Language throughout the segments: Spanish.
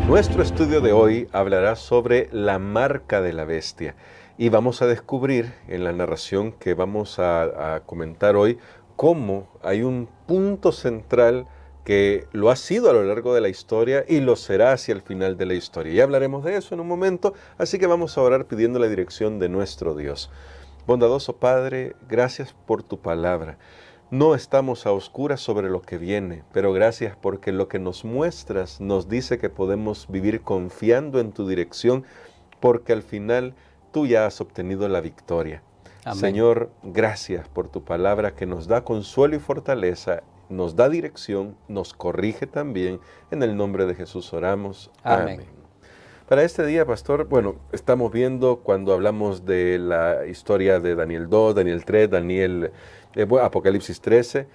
Nuestro estudio de hoy hablará sobre la marca de la bestia y vamos a descubrir en la narración que vamos a comentar hoy cómo hay un punto central que lo ha sido a lo largo de la historia y lo será hacia el final de la historia. Ya hablaremos de eso en un momento, así que vamos a orar pidiendo la dirección de nuestro Dios. Bondadoso Padre, gracias por tu palabra. No estamos a oscuras sobre lo que viene, pero gracias porque lo que nos muestras nos dice que podemos vivir confiando en tu dirección, porque al final tú ya has obtenido la victoria. Amén. Señor, gracias por tu palabra que nos da consuelo y fortaleza, nos da dirección, nos corrige también. En el nombre de Jesús oramos. Amén. Para este día, pastor, bueno, estamos viendo cuando hablamos de la historia de Daniel 2, Daniel 3, Apocalipsis 13,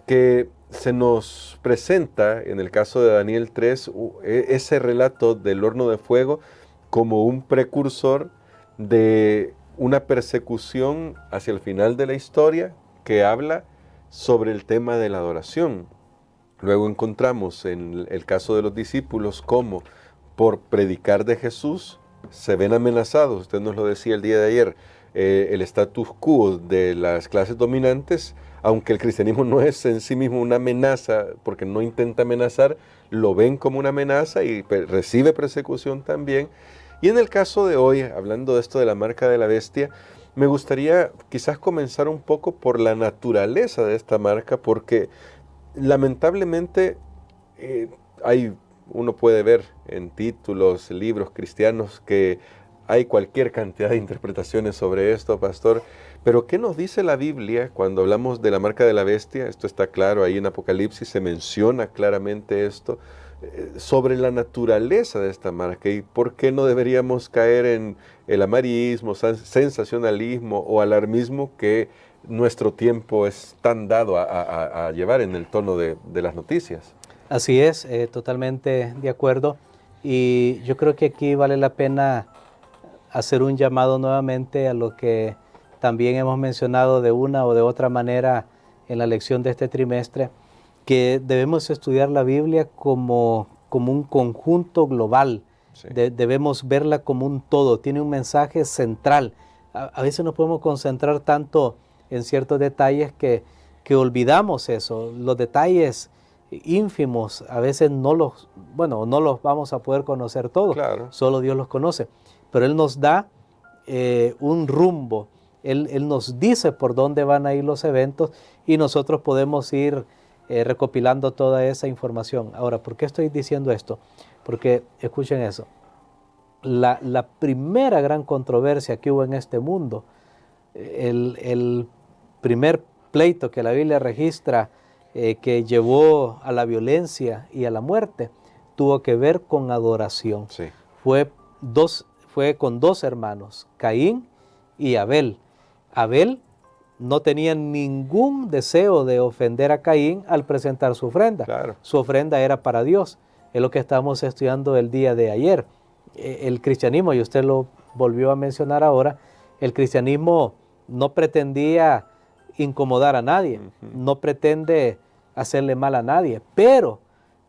que se nos presenta, en el caso de Daniel 3, ese relato del horno de fuego como un precursor de una persecución hacia el final de la historia que habla sobre el tema de la adoración. Luego encontramos en el caso de los discípulos cómo por predicar de Jesús se ven amenazados. Usted nos lo decía el día de ayer. El status quo de las clases dominantes, aunque el cristianismo no es en sí mismo una amenaza, porque no intenta amenazar, lo ven como una amenaza y recibe persecución también. Y en el caso de hoy, hablando de esto de la marca de la bestia, me gustaría quizás comenzar un poco por la naturaleza de esta marca, porque lamentablemente uno puede ver en títulos, libros cristianos que hay cualquier cantidad de interpretaciones sobre esto, pastor. Pero ¿qué nos dice la Biblia cuando hablamos de la marca de la bestia? Esto está claro, ahí en Apocalipsis se menciona claramente esto, sobre la naturaleza de esta marca y por qué no deberíamos caer en el amarillismo, sensacionalismo o alarmismo que nuestro tiempo es tan dado a llevar en el tono de las noticias. Así es, totalmente de acuerdo. Y yo creo que aquí vale la pena hacer un llamado nuevamente a lo que también hemos mencionado de una o de otra manera en la lección de este trimestre, que debemos estudiar la Biblia como un conjunto global. Sí. Debemos verla como un todo, tiene un mensaje central. A veces nos podemos concentrar tanto en ciertos detalles que olvidamos eso. Los detalles ínfimos a veces no los vamos a poder conocer todos, claro. Solo Dios los conoce. Pero Él nos da un rumbo, Él nos dice por dónde van a ir los eventos y nosotros podemos ir recopilando toda esa información. Ahora, ¿por qué estoy diciendo esto? Porque, escuchen eso, la primera gran controversia que hubo en este mundo, el primer pleito que la Biblia registra que llevó a la violencia y a la muerte, tuvo que ver con adoración. Sí. Fue con dos hermanos, Caín y Abel. Abel no tenía ningún deseo de ofender a Caín al presentar su ofrenda. Claro. Su ofrenda era para Dios. Es lo que estamos estudiando el día de ayer. El cristianismo, y usted lo volvió a mencionar ahora, el cristianismo no pretendía incomodar a nadie, no pretende hacerle mal a nadie, pero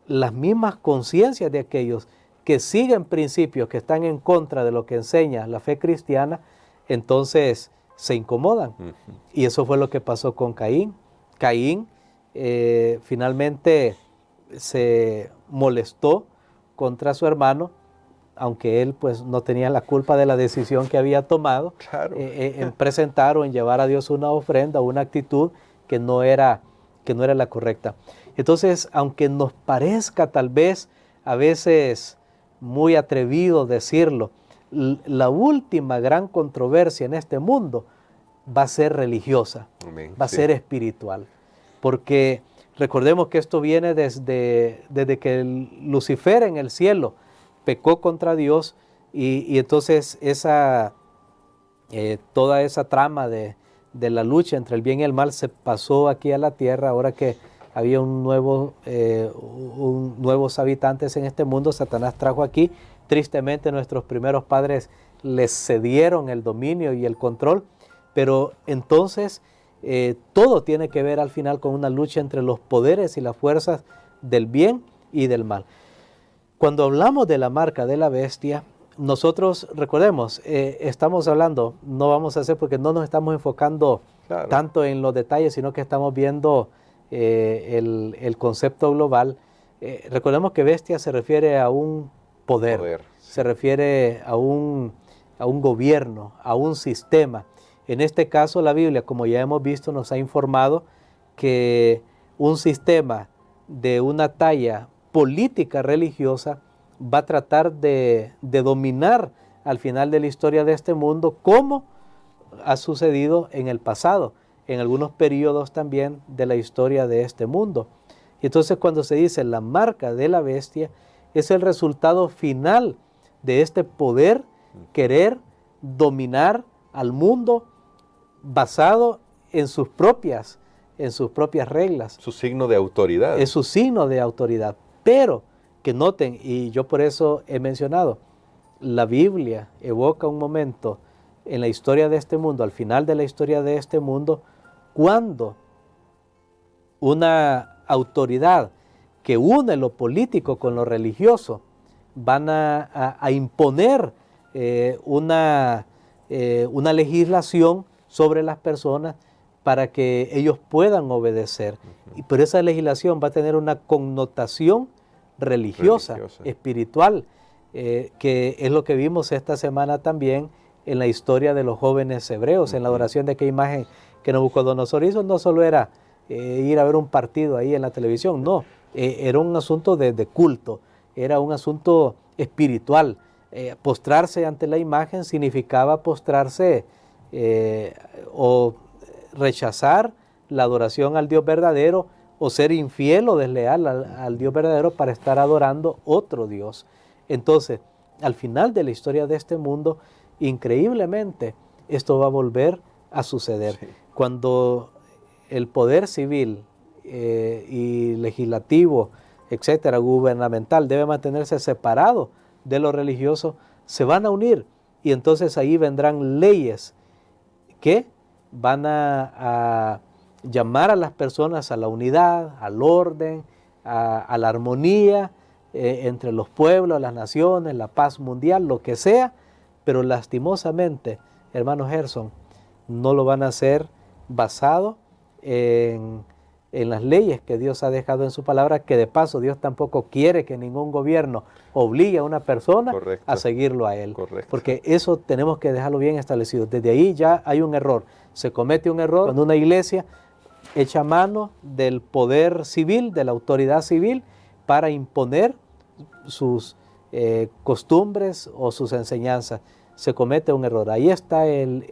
las mismas conciencias de aquellos que siguen principios que están en contra de lo que enseña la fe cristiana, entonces se incomodan. Y eso fue lo que pasó con Caín. Caín finalmente se molestó contra su hermano, aunque él pues no tenía la culpa de la decisión que había tomado, claro. En presentar o en llevar a Dios una ofrenda, una actitud que no era la correcta. Entonces, aunque nos parezca tal vez a veces muy atrevido decirlo, la última gran controversia en este mundo va a ser religiosa, amén, va a ser espiritual, porque recordemos que esto viene desde que Lucifer en el cielo pecó contra Dios y entonces toda esa trama de la lucha entre el bien y el mal se pasó aquí a la tierra. Ahora que había nuevos habitantes en este mundo, Satanás trajo aquí. Tristemente nuestros primeros padres les cedieron el dominio y el control, pero entonces todo tiene que ver al final con una lucha entre los poderes y las fuerzas del bien y del mal. Cuando hablamos de la marca de la bestia, nosotros, recordemos, estamos hablando, no vamos a hacer porque no nos estamos enfocando tanto en los detalles, sino que estamos viendo el concepto global. Recordemos que bestia se refiere a un poder. Se refiere a un gobierno, a un sistema. En este caso, la Biblia, como ya hemos visto, nos ha informado que un sistema de una talla política religiosa va a tratar de dominar al final de la historia de este mundo, como ha sucedido en el pasado, en algunos periodos también de la historia de este mundo. Y entonces, cuando se dice la marca de la bestia, es el resultado final de este poder querer dominar al mundo basado en sus propias reglas. Su signo de autoridad. Es su signo de autoridad. Pero que noten, y yo por eso he mencionado, la Biblia evoca un momento en la historia de este mundo, al final de la historia de este mundo, cuando una autoridad que une lo político con lo religioso van a imponer una legislación sobre las personas para que ellos puedan obedecer. Pero esa legislación va a tener una connotación religiosa. Espiritual, que es lo que vimos esta semana también en la historia de los jóvenes hebreos, en la adoración de aquella imagen que Nabucodonosor hizo. No solo era ir a ver un partido ahí en la televisión, no, era un asunto de culto, era un asunto espiritual. Postrarse ante la imagen significaba postrarse o rechazar la adoración al Dios verdadero, o ser infiel o desleal al Dios verdadero para estar adorando otro Dios. Entonces, al final de la historia de este mundo, increíblemente, esto va a volver a suceder. Sí. Cuando el poder civil y legislativo, etcétera, gubernamental, debe mantenerse separado de lo religioso, se van a unir, y entonces ahí vendrán leyes que van a llamar a las personas a la unidad, al orden, a la armonía entre los pueblos, las naciones, la paz mundial, lo que sea, pero lastimosamente, hermano Gerson, no lo van a hacer basado en las leyes que Dios ha dejado en su palabra, que de paso Dios tampoco quiere que ningún gobierno obligue a una persona a seguirlo a él. Correcto. Porque eso tenemos que dejarlo bien establecido. Desde ahí ya hay un error. Se comete un error cuando una iglesia echa mano del poder civil, de la autoridad civil, para imponer sus costumbres o sus enseñanzas. Se comete un error. Ahí está el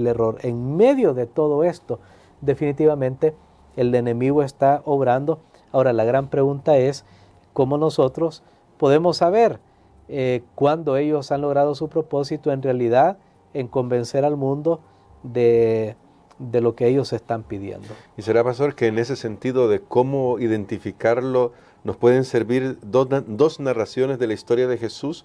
error. En medio de todo esto, definitivamente, el enemigo está obrando. Ahora, la gran pregunta es, ¿cómo nosotros podemos saber cuándo ellos han logrado su propósito en realidad en convencer al mundo de lo que ellos están pidiendo? Y será, pastor, que en ese sentido de cómo identificarlo, nos pueden servir dos narraciones de la historia de Jesús.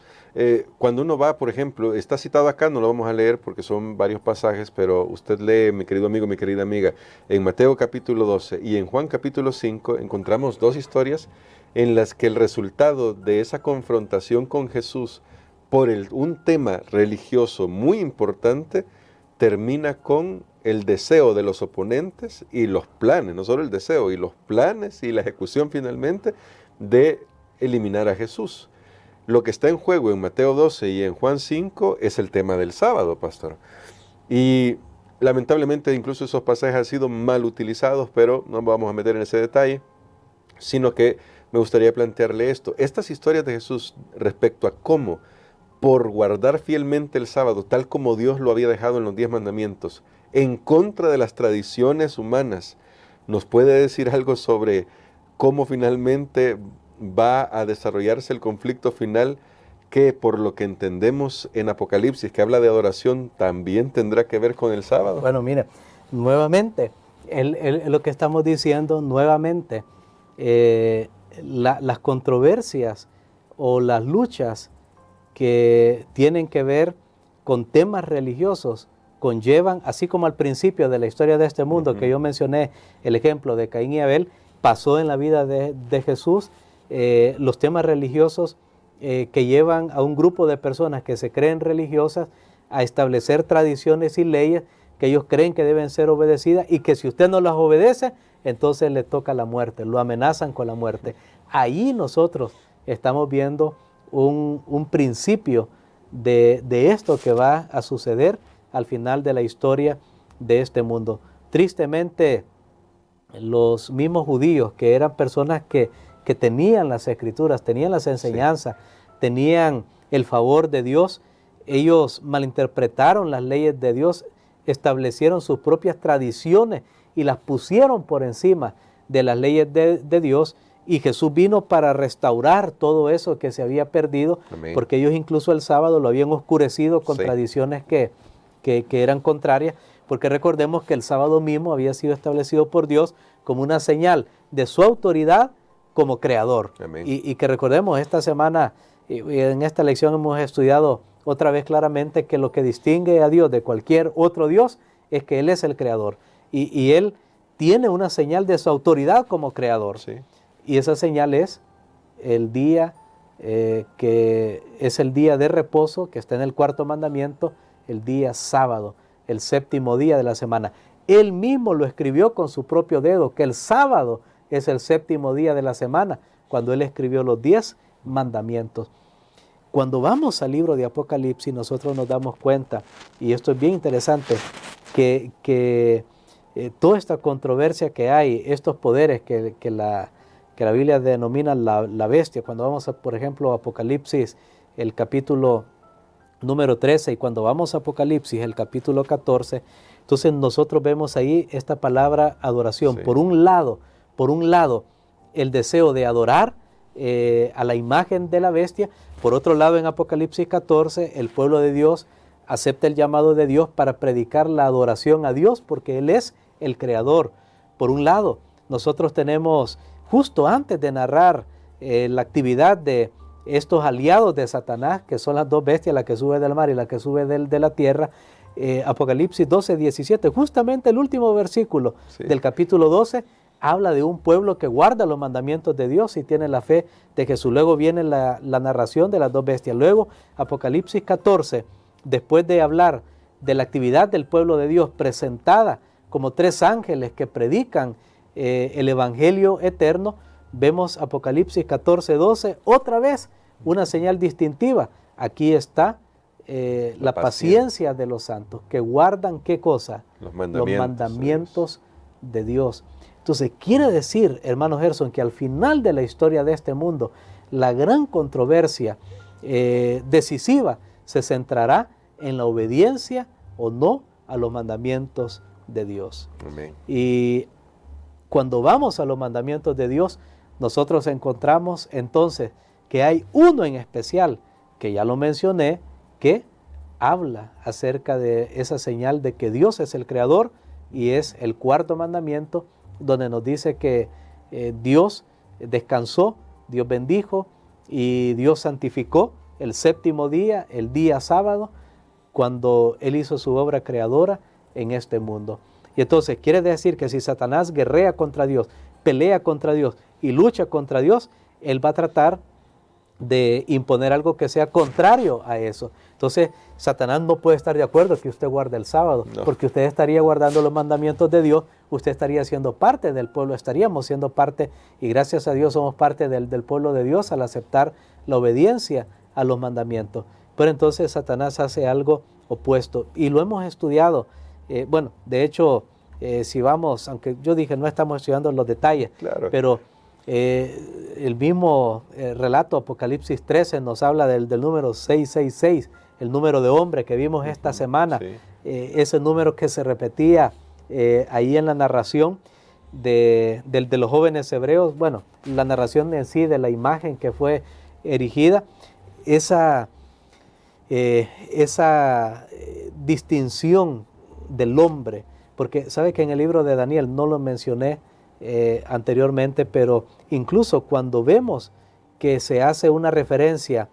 Cuando uno va, por ejemplo, está citado acá, no lo vamos a leer porque son varios pasajes, pero usted lee, mi querido amigo, mi querida amiga, en Mateo capítulo 12 y en Juan capítulo 5 encontramos dos historias en las que el resultado de esa confrontación con Jesús por un tema religioso muy importante termina con el deseo de los oponentes y los planes, no solo el deseo, y los planes y la ejecución finalmente de eliminar a Jesús. Lo que está en juego en Mateo 12 y en Juan 5 es el tema del sábado, pastor. Y lamentablemente incluso esos pasajes han sido mal utilizados, pero no vamos a meter en ese detalle, sino que me gustaría plantearle esto. Estas historias de Jesús respecto a cómo, por guardar fielmente el sábado, tal como Dios lo había dejado en los 10 mandamientos, en contra de las tradiciones humanas, nos puede decir algo sobre cómo finalmente va a desarrollarse el conflicto final, que por lo que entendemos en Apocalipsis, que habla de adoración, también tendrá que ver con el sábado. Bueno, mire, nuevamente, lo que estamos diciendo, nuevamente, las controversias o las luchas que tienen que ver con temas religiosos conllevan, así como al principio de la historia de este mundo, que yo mencioné el ejemplo de Caín y Abel, pasó en la vida de Jesús, los temas religiosos que llevan a un grupo de personas que se creen religiosas a establecer tradiciones y leyes que ellos creen que deben ser obedecidas y que si usted no las obedece, entonces le toca la muerte, lo amenazan con la muerte. Ahí nosotros estamos viendo un principio de esto que va a suceder al final de la historia de este mundo. Tristemente, los mismos judíos, que eran personas que tenían las escrituras, tenían las enseñanzas, tenían el favor de Dios, ellos malinterpretaron las leyes de Dios, establecieron sus propias tradiciones y las pusieron por encima de las leyes de Dios, y Jesús vino para restaurar todo eso que se había perdido. Amén. Porque ellos incluso el sábado lo habían oscurecido con tradiciones que eran contrarias, porque recordemos que el sábado mismo había sido establecido por Dios como una señal de su autoridad como creador. Y que recordemos, esta semana, en esta lección hemos estudiado otra vez claramente que lo que distingue a Dios de cualquier otro Dios es que Él es el creador. Y Él tiene una señal de su autoridad como creador. Sí. Y esa señal es el día que es el día de reposo, que está en el cuarto mandamiento, el día sábado, el séptimo día de la semana. Él mismo lo escribió con su propio dedo, que el sábado es el séptimo día de la semana, cuando Él escribió los 10 mandamientos. Cuando vamos al libro de Apocalipsis, nosotros nos damos cuenta, y esto es bien interesante, que toda esta controversia que hay, estos poderes que la Biblia denomina la bestia, cuando vamos, por ejemplo, a Apocalipsis, el capítulo número 13, y cuando vamos a Apocalipsis, el capítulo 14, entonces nosotros vemos ahí esta palabra adoración. Sí. Por un lado, el deseo de adorar a la imagen de la bestia. Por otro lado, en Apocalipsis 14, el pueblo de Dios acepta el llamado de Dios para predicar la adoración a Dios, porque Él es el creador. Por un lado, nosotros tenemos, justo antes de narrar la actividad de estos aliados de Satanás, que son las dos bestias, la que sube del mar y la que sube de la tierra, Apocalipsis 12, 17, justamente el último versículo del capítulo 12, habla de un pueblo que guarda los mandamientos de Dios y tiene la fe de Jesús. Luego viene la narración de las dos bestias. Luego, Apocalipsis 14, después de hablar de la actividad del pueblo de Dios presentada como 3 ángeles que predican el evangelio eterno, vemos Apocalipsis 14, 12, otra vez una señal distintiva. Aquí está la paciencia de los santos, que guardan, ¿qué cosa? Los mandamientos de Dios. Entonces, quiere decir, hermano Gerson, que al final de la historia de este mundo, la gran controversia decisiva se centrará en la obediencia o no a los mandamientos de Dios. Amén. Y cuando vamos a los mandamientos de Dios, nosotros encontramos entonces que hay uno en especial, que ya lo mencioné, que habla acerca de esa señal de que Dios es el creador, y es el cuarto mandamiento, donde nos dice que Dios descansó, Dios bendijo y Dios santificó el séptimo día, el día sábado, cuando Él hizo su obra creadora en este mundo. Y entonces quiere decir que si Satanás guerrea contra Dios, pelea contra Dios y lucha contra Dios, Él va a tratar de imponer algo que sea contrario a eso. Entonces, Satanás no puede estar de acuerdo que usted guarde el sábado, porque usted estaría guardando los mandamientos de Dios, usted estaría siendo parte del pueblo, estaríamos siendo parte, y gracias a Dios somos parte del pueblo de Dios al aceptar la obediencia a los mandamientos. Pero entonces Satanás hace algo opuesto, y lo hemos estudiado. Bueno, de hecho, si vamos, aunque yo dije no estamos estudiando los detalles, claro, pero el mismo relato Apocalipsis 13 nos habla del número 666, el número de hombre que vimos esta semana, ese número que se repetía ahí en la narración de los jóvenes hebreos, bueno, la narración en sí de la imagen que fue erigida, esa distinción del hombre, porque sabe que en el libro de Daniel, no lo mencioné anteriormente, pero incluso cuando vemos que se hace una referencia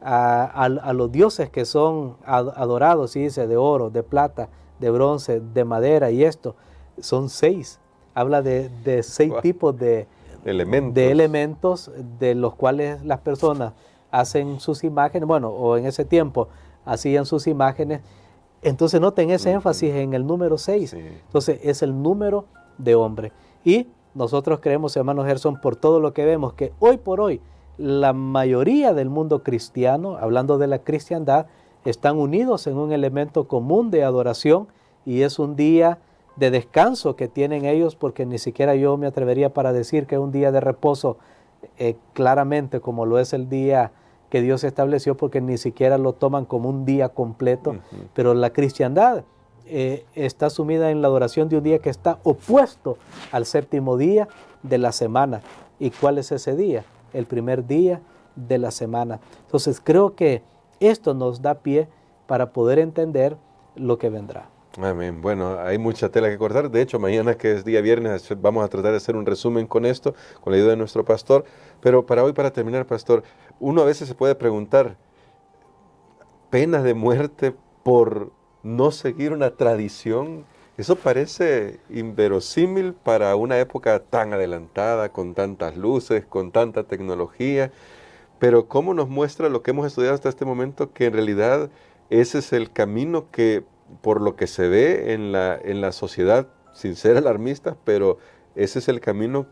a los dioses que son adorados, y dice de oro, de plata, de bronce, de madera y esto. Son 6. Habla de 6 tipos de elementos de los cuales las personas hacen sus imágenes, bueno, o en ese tiempo hacían sus imágenes. Entonces noten ese énfasis en el número 6. Sí. Entonces es el número de hombre. Y nosotros creemos, hermano Gerson, por todo lo que vemos, que hoy por hoy la mayoría del mundo cristiano, hablando de la cristiandad, están unidos en un elemento común de adoración, y es un día de descanso que tienen ellos, porque ni siquiera yo me atrevería para decir que es un día de reposo claramente como lo es el día que Dios estableció, porque ni siquiera lo toman como un día completo. Pero la cristiandad está sumida en la adoración de un día que está opuesto al séptimo día de la semana. ¿Y cuál es ese día? El primer día de la semana. Entonces creo que esto nos da pie para poder entender lo que vendrá. Amén. Bueno, hay mucha tela que cortar. De hecho, mañana, que es día viernes, vamos a tratar de hacer un resumen con esto, con la ayuda de nuestro pastor. Pero para hoy, para terminar, pastor, uno a veces se puede preguntar, ¿pena de muerte por no seguir una tradición? Eso parece inverosímil para una época tan adelantada, con tantas luces, con tanta tecnología. Pero ¿cómo nos muestra lo que hemos estudiado hasta este momento, que en realidad ese es el camino que, por lo que se ve en la sociedad, sin ser alarmistas, pero ese es el camino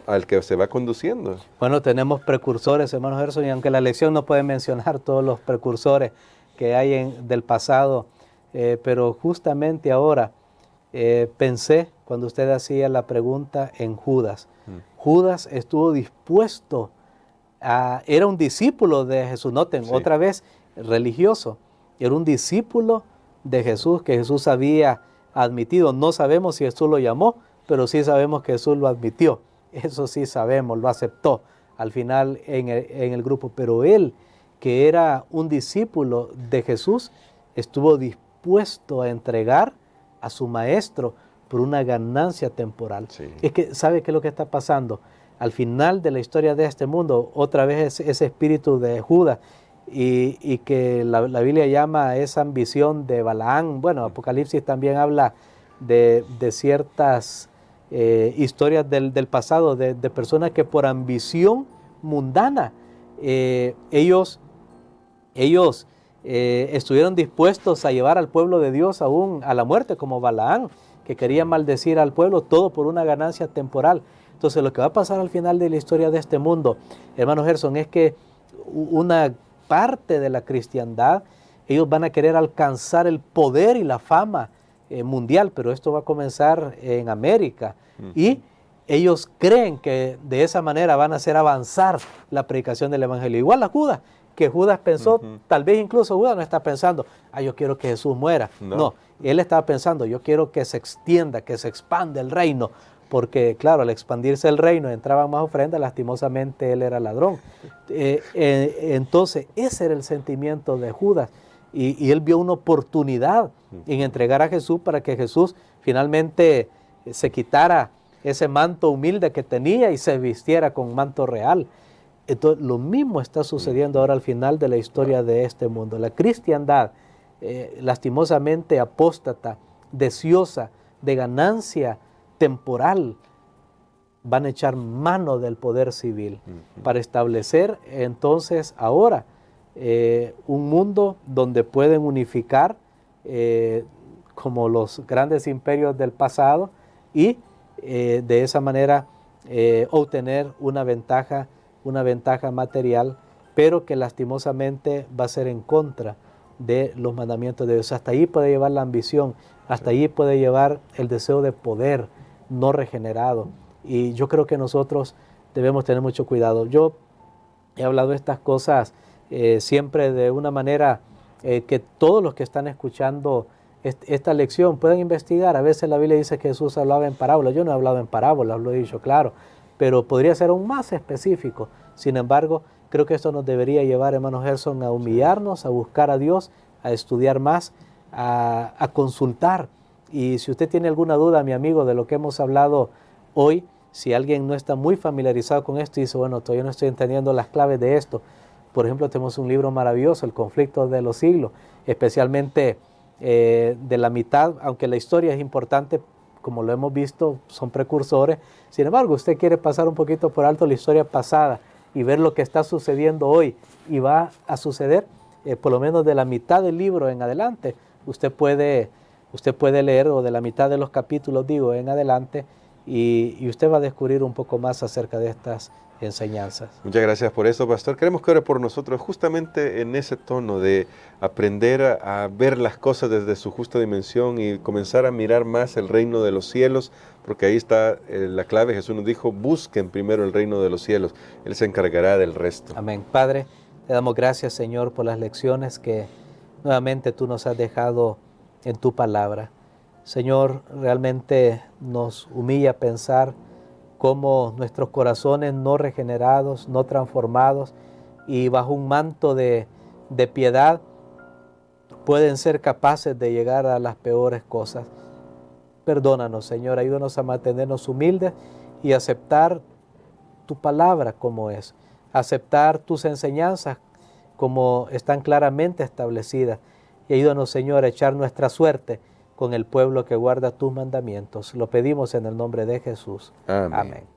al que se va conduciendo? Bueno, tenemos precursores, hermano Gerson, y aunque la lección no puede mencionar todos los precursores que hay del pasado, pero justamente ahora pensé, cuando usted hacía la pregunta, en Judas. Judas estuvo dispuesto era un discípulo de Jesús, noten, otra vez religioso, era un discípulo de Jesús, que Jesús había admitido. No sabemos si Jesús lo llamó, pero sí sabemos que Jesús lo admitió. Eso sí sabemos, lo aceptó al final en el grupo. Pero él, que era un discípulo de Jesús, estuvo dispuesto a entregar a su maestro por una ganancia temporal. Sí. Es que, ¿sabe qué es lo que está pasando? Al final de la historia de este mundo, otra vez ese espíritu de Judas, y que la Biblia llama esa ambición de Balaán. Bueno, Apocalipsis también habla de ciertas historias del pasado, de personas que por ambición mundana, ellos estuvieron dispuestos a llevar al pueblo de Dios aún a la muerte, como Balaán, que quería maldecir al pueblo, todo por una ganancia temporal. Entonces, lo que va a pasar al final de la historia de este mundo, hermano Gerson, es que una parte de la cristiandad, ellos van a querer alcanzar el poder y la fama mundial, pero esto va a comenzar en América. Y ellos creen que de esa manera van a hacer avanzar la predicación del evangelio. Igual a Judas, que Judas pensó, tal vez incluso Judas no está pensando, yo quiero que Jesús muera. No, él estaba pensando, yo quiero que se extienda, que se expanda el reino. Porque, claro, al expandirse el reino, entraban más ofrendas, lastimosamente él era ladrón. Entonces, ese era el sentimiento de Judas. Y él vio una oportunidad en entregar a Jesús para que Jesús finalmente se quitara ese manto humilde que tenía y se vistiera con manto real. Entonces, lo mismo está sucediendo ahora al final de la historia de este mundo. La cristiandad, lastimosamente apóstata, deseosa de ganancia temporal, van a echar mano del poder civil para establecer entonces ahora un mundo donde pueden unificar como los grandes imperios del pasado y de esa manera obtener una ventaja material, pero que lastimosamente va a ser en contra de los mandamientos de Dios. Hasta ahí puede llevar la ambición, hasta ahí puede llevar el deseo de poder no regenerado. Y yo creo que nosotros debemos tener mucho cuidado. Yo he hablado de estas cosas siempre de una manera que todos los que están escuchando esta lección puedan investigar. A veces la Biblia dice que Jesús hablaba en parábolas. Yo no he hablado en parábolas, lo he dicho claro, pero podría ser aún más específico. Sin embargo, creo que esto nos debería llevar, hermano Gerson, a humillarnos, a buscar a Dios, a estudiar más, a consultar. Y si usted tiene alguna duda, mi amigo, de lo que hemos hablado hoy, si alguien no está muy familiarizado con esto y dice, bueno, todavía no estoy entendiendo las claves de esto. Por ejemplo, tenemos un libro maravilloso, El conflicto de los siglos, especialmente de la mitad, aunque la historia es importante, como lo hemos visto, son precursores. Sin embargo, usted quiere pasar un poquito por alto la historia pasada y ver lo que está sucediendo hoy y va a suceder, por lo menos de la mitad del libro en adelante, usted puede leer, o de la mitad de los capítulos, digo, en adelante, y usted va a descubrir un poco más acerca de estas enseñanzas. Muchas gracias por eso, pastor. Queremos que ore por nosotros justamente en ese tono de aprender a ver las cosas desde su justa dimensión y comenzar a mirar más el reino de los cielos, porque ahí está la clave. Jesús nos dijo, busquen primero el reino de los cielos, Él se encargará del resto. Amén. Padre, te damos gracias, Señor, por las lecciones que nuevamente tú nos has dejado en tu palabra. Señor, realmente nos humilla pensar cómo nuestros corazones no regenerados, no transformados y bajo un manto de piedad pueden ser capaces de llegar a las peores cosas. Perdónanos, Señor, ayúdanos a mantenernos humildes y aceptar tu palabra como es, aceptar tus enseñanzas como están claramente establecidas, y ayúdanos, Señor, a echar nuestra suerte con el pueblo que guarda tus mandamientos. Lo pedimos en el nombre de Jesús. Amén. Amén.